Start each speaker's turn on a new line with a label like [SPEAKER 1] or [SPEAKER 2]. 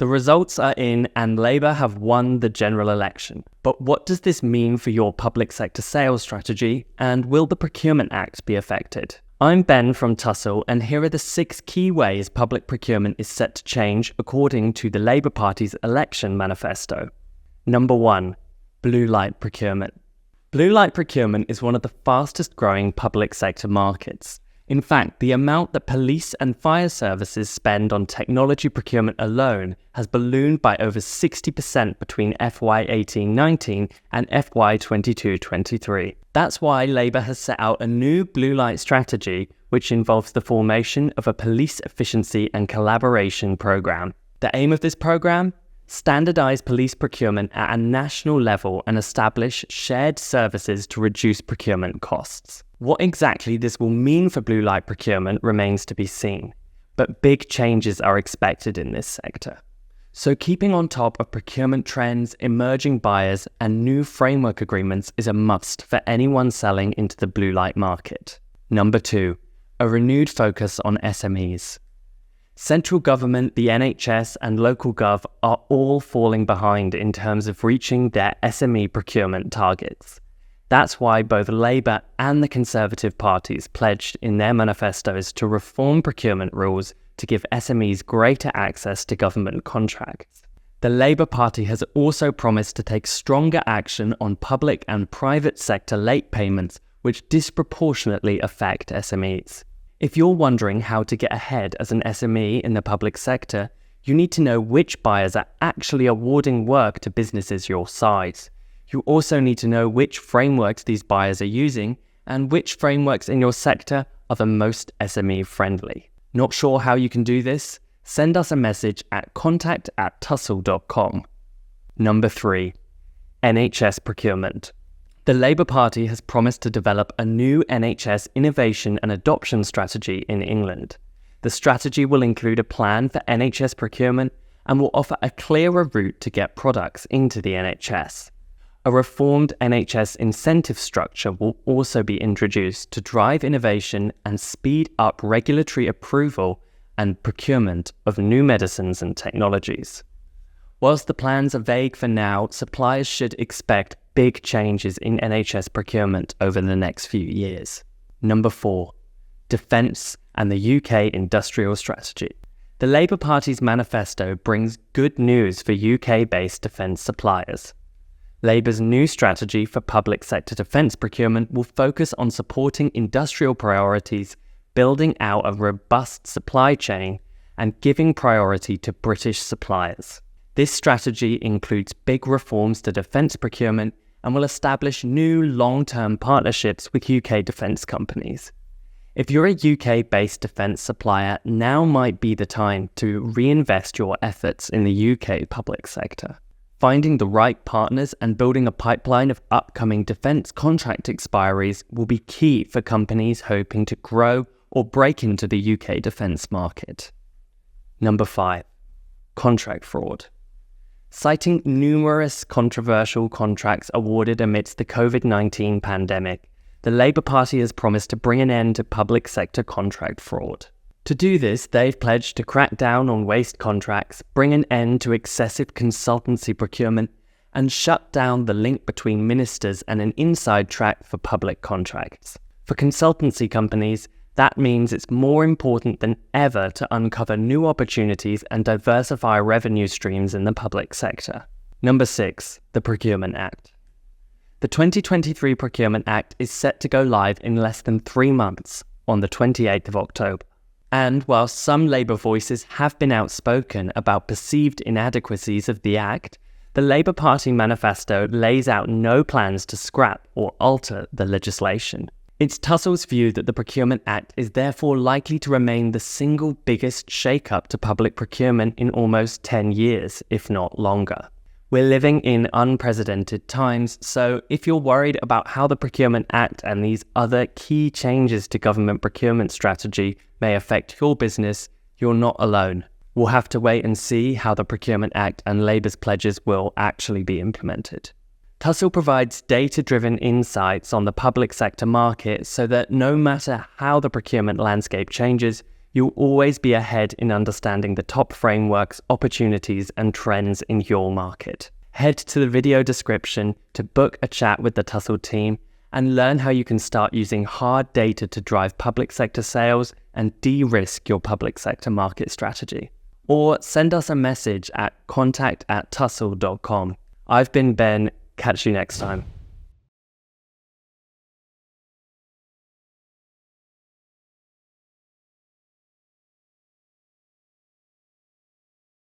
[SPEAKER 1] The results are in and Labour have won the general election. But what does this mean for your public sector sales strategy, and will the Procurement Act be affected? I'm Ben from Tussle, and here are the 6 key ways public procurement is set to change according to the Labour Party's election manifesto. Number 1. Blue light procurement. Blue light procurement is one of the fastest growing public sector markets. In fact, the amount that police and fire services spend on technology procurement alone has ballooned by over 60% between FY 18-19 and FY 22-23. That's why Labour has set out a new blue light strategy, which involves the formation of a police efficiency and collaboration programme. The aim of this programme? Standardise police procurement at a national level and establish shared services to reduce procurement costs. What exactly this will mean for blue light procurement remains to be seen, but big changes are expected in this sector. So keeping on top of procurement trends, emerging buyers, and new framework agreements is a must for anyone selling into the blue light market. Number 2, a renewed focus on SMEs. Central government, the NHS, and local gov are all falling behind in terms of reaching their SME procurement targets. That's why both Labour and the Conservative parties pledged in their manifestos to reform procurement rules to give SMEs greater access to government contracts. The Labour Party has also promised to take stronger action on public and private sector late payments, which disproportionately affect SMEs. If you're wondering how to get ahead as an SME in the public sector, you need to know which buyers are actually awarding work to businesses your size. You also need to know which frameworks these buyers are using and which frameworks in your sector are the most SME friendly. Not sure how you can do this? Send us a message at contact@tussle.com. Number 3. NHS procurement. The Labour Party has promised to develop a new NHS innovation and adoption strategy in England. The strategy will include a plan for NHS procurement and will offer a clearer route to get products into the NHS. A reformed NHS incentive structure will also be introduced to drive innovation and speed up regulatory approval and procurement of new medicines and technologies. Whilst the plans are vague for now, suppliers should expect big changes in NHS procurement over the next few years. Number 4. Defence and the UK industrial strategy. The Labour Party's manifesto brings good news for UK-based defence suppliers. Labour's new strategy for public sector defence procurement will focus on supporting industrial priorities, building out a robust supply chain, and giving priority to British suppliers. This strategy includes big reforms to defence procurement and will establish new long-term partnerships with UK defence companies. If you're a UK-based defence supplier, now might be the time to reinvest your efforts in the UK public sector. Finding the right partners and building a pipeline of upcoming defence contract expiries will be key for companies hoping to grow or break into the UK defence market. Number 5. Contract fraud. Citing numerous controversial contracts awarded amidst the COVID-19 pandemic, the Labour Party has promised to bring an end to public sector contract fraud. To do this, they've pledged to crack down on waste contracts, bring an end to excessive consultancy procurement, and shut down the link between ministers and an inside track for public contracts. For consultancy companies, that means it's more important than ever to uncover new opportunities and diversify revenue streams in the public sector. Number 6. The Procurement Act. The 2023 Procurement Act is set to go live in less than 3 months, on the 28th of October. And while some Labour voices have been outspoken about perceived inadequacies of the Act, the Labour Party manifesto lays out no plans to scrap or alter the legislation. It's Tussle's view that the Procurement Act is therefore likely to remain the single biggest shake-up to public procurement in almost 10 years, if not longer. We're living in unprecedented times, so if you're worried about how the Procurement Act and these other key changes to government procurement strategy may affect your business, you're not alone. We'll have to wait and see how the Procurement Act and Labour's pledges will actually be implemented. Tussle provides data-driven insights on the public sector market so that no matter how the procurement landscape changes, You'll always be ahead in understanding the top frameworks, opportunities, and trends in your market. Head to the video description to book a chat with the Tussle team and learn how you can start using hard data to drive public sector sales and de-risk your public sector market strategy. Or send us a message at contact@tussle.com. I've been Ben. Catch you next time.